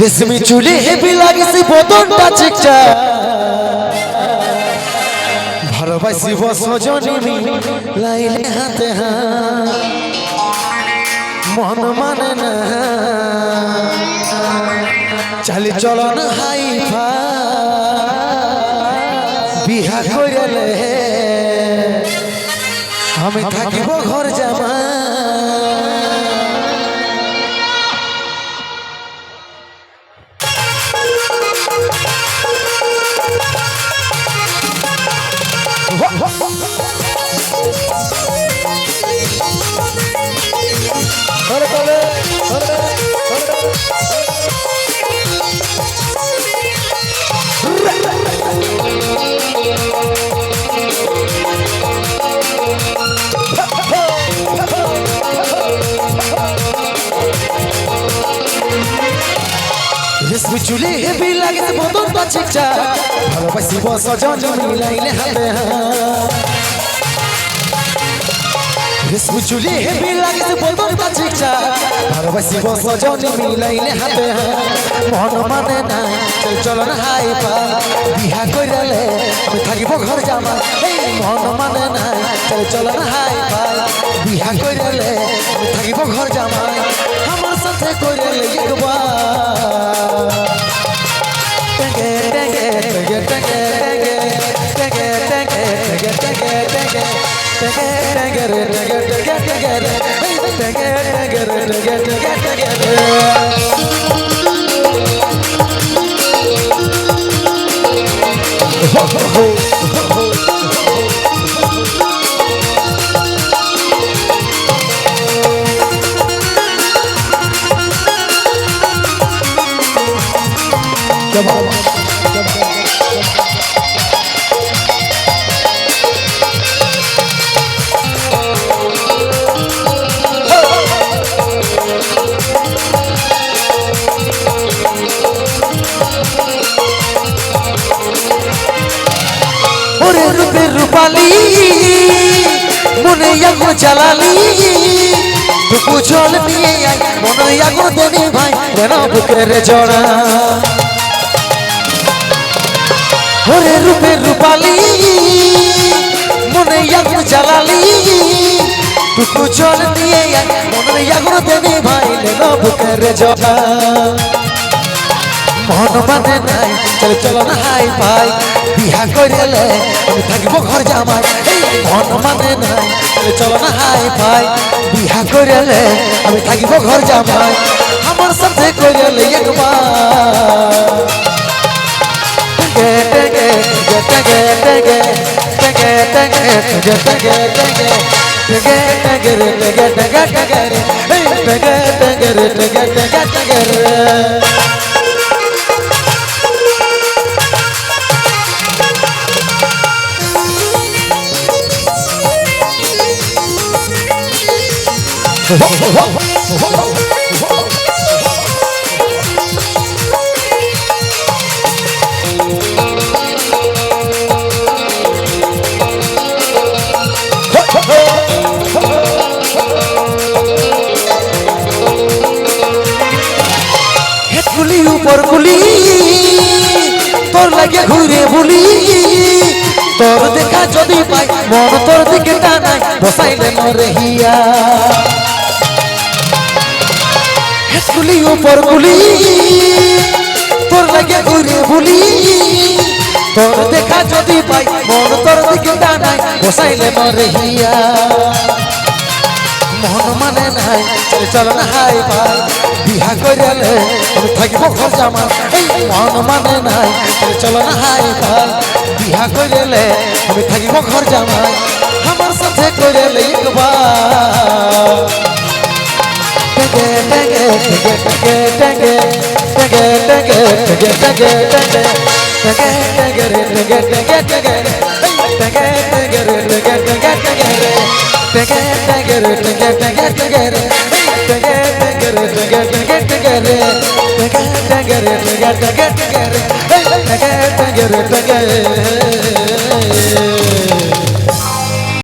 রেশমি চুলে হেভি লাগিছে বদনটা চিকচা ভালোবাসি সজনী লাইলে হাতে মন মানে না চালি চলন হাই বিহা কইলে আমি থাকিব ঘর জামা রেশমি চুলে হেভি লাগিছে বদনটা চিকচা ভালোবাসি সজনী লাইলে হাতে রেশমি চুলে হেভি লাগিছে বদনটা চিকচা ভালোবাসি সজনী লাইলে হাতে মন মানে না চলন হাই বিহা কইলে আমি থাকিব ঘর জামা মন মানে না চলন হাই বিহা কইলে আমি থাকিব ঘর জামা আমার সাথে কইলে একবার রূপালী মনে আগুন জ্বালালি টুকু জল নিয়ে মনে আগুন দেনি ভাই কেন বুকের জড়া ওরে রূপের রূপালী মনে আগুন জ্বালালি টুকু জল নিয়ে মনে আগুন দেনি ভাই কেন বুকের জড়া মন মানে নাই চলন হাই পাই বিহা করিলে আমি থাকিব ঘর জামাই মন মানে নাই চলন হাই পাই বিহা করিলে আমি থাকিব ঘর জামাই আমার সাথে করিলে উপরগুলি তোর লাগে ঘুরে বলি তোর দেখা যদি পাই মন তোর দিকে টানাই বসাইলে মরে হিয়া হেসগুলি উপরগুলি তোর লাগে ঘুরে বলি তোর দেখা যদি পাই মন তোর দিকে টানাই বসাইলে মরে হিয়া মন মানে নাই চলন হাই পাই বিহা করিলে আমি থাকিব ঘর জামা মন মানে নাই চলন হাই পাই বিহা করিলে আমি থাকিব ঘর জামাই আমার সাথে করিলে একবার